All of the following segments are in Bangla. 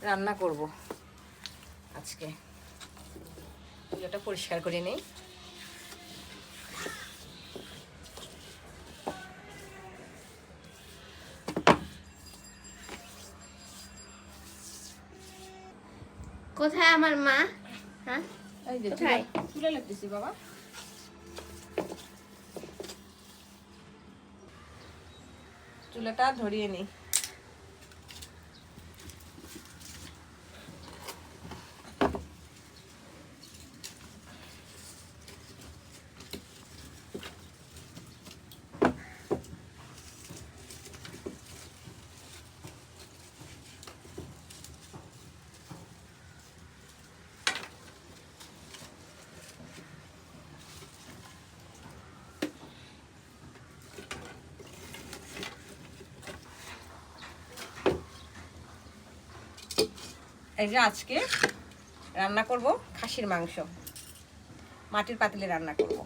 রান্না করব আজকে। চুলাটা পরিষ্কার করে নেই। কোথায় আমার মা? হ্যাঁ, এই যে কোথায়? চুলে লাগতেছি বাবা। চুলাটা ধরিয়ে নিই। এই যে আজকে রান্না করব খাসির মাংস। মাটির পাতিলে রান্না করব।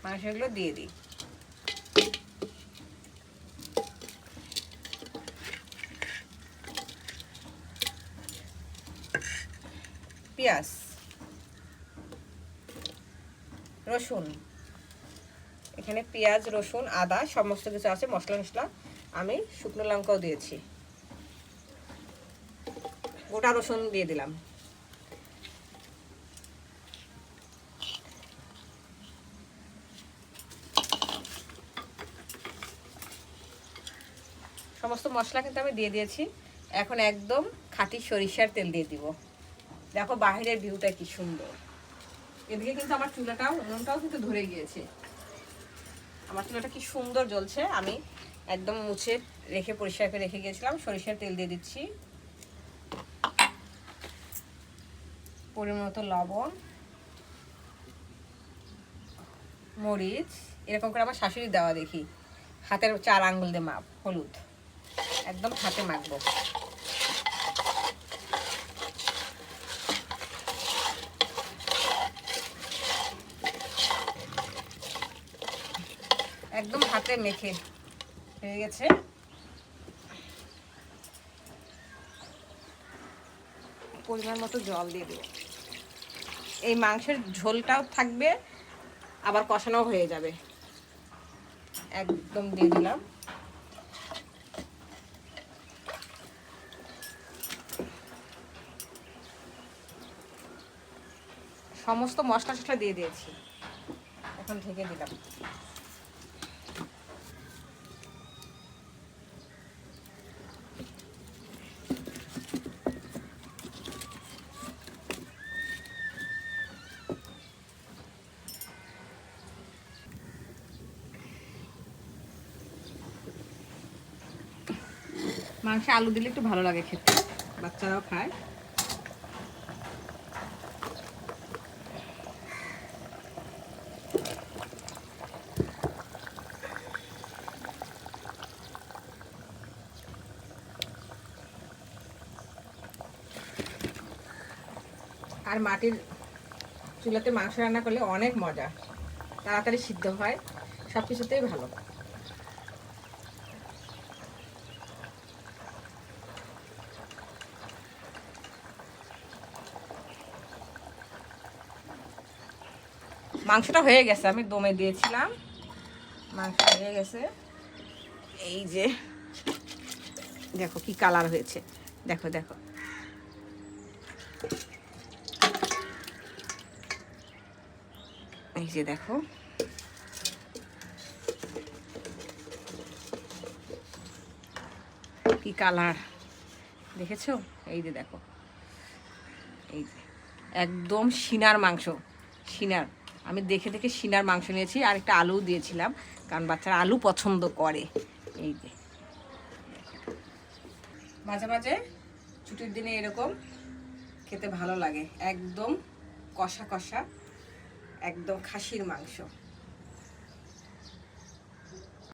মাংসগুলো দিয়ে দিই। পেঁয়াজ, রসুন, এখানে পেঁয়াজ, রসুন, আদা সমস্ত কিছু আছে, মশলা মশলা। আমি শুকনো লঙ্কাও দিয়েছি, গোটা রসুন দিয়ে দিলাম। সমস্ত মশলা কিন্তু আমি দিয়ে দিয়েছি। এখন একদম খাঁটি সরিষার তেল দিয়ে দিব। দেখো বাহিরের ভিউটা কি সুন্দর। এদিকে কিন্তু আমার চুলাটাও উনুনটাও কিন্তু ধরে গিয়েছে। আমার চুলাটা কি সুন্দর জ্বলছে। আমি একদম মুছে রেখে পরিষ্কার করে রেখে গিয়েছিলাম। সরিষার তেল দিয়ে দিচ্ছি, পরিমাণ মতো লবণ, মরিচ। এরকম করে আমার শাশুড়ি দেওয়া দেখি, হাতের 4 আঙ্গুল দিয়ে মাপ। হলুদ একদম হাতে মাখবো। একদম হাতে মেখে হয়ে গেছে। পরিমাণ মতো জল দিয়ে দেবো। এই মাংসের ঝোলটাও থাকবে, আবার কষানো হয়ে যাবে। একদম দিয়ে দিলাম। সমস্ত মশলা টশলা দিয়ে দিয়েছি, এখন ঢেকে দিলাম। মাংসে আলু দিলে একটু ভালো লাগে খেতে, বাচ্চারাও খায়। আর মাটির চুলাতে মাংস রান্না করলে অনেক মজা, তাড়াতাড়ি সিদ্ধ হয়, সব কিছুতেই ভালো। মাংসটা হয়ে গেছে, আমি দমে দিয়েছিলাম। মাংস হয়ে গেছে। এই যে দেখো কি কালার হয়েছে, দেখো দেখো। এই যে দেখো কি কালার, দেখেছো? এই যে দেখো, এই যে একদম সিনার মাংস। সিনার, আমি দেখে দেখে সিনার মাংস নিয়েছি। আর একটা আলু দিয়েছিলাম, কারণ বাচ্চারা আলু পছন্দ করে। এই যে মাঝে মাঝে ছুটির দিনে এরকম খেতে ভালো লাগে। একদম কষা কষা, একদম খাসির মাংস।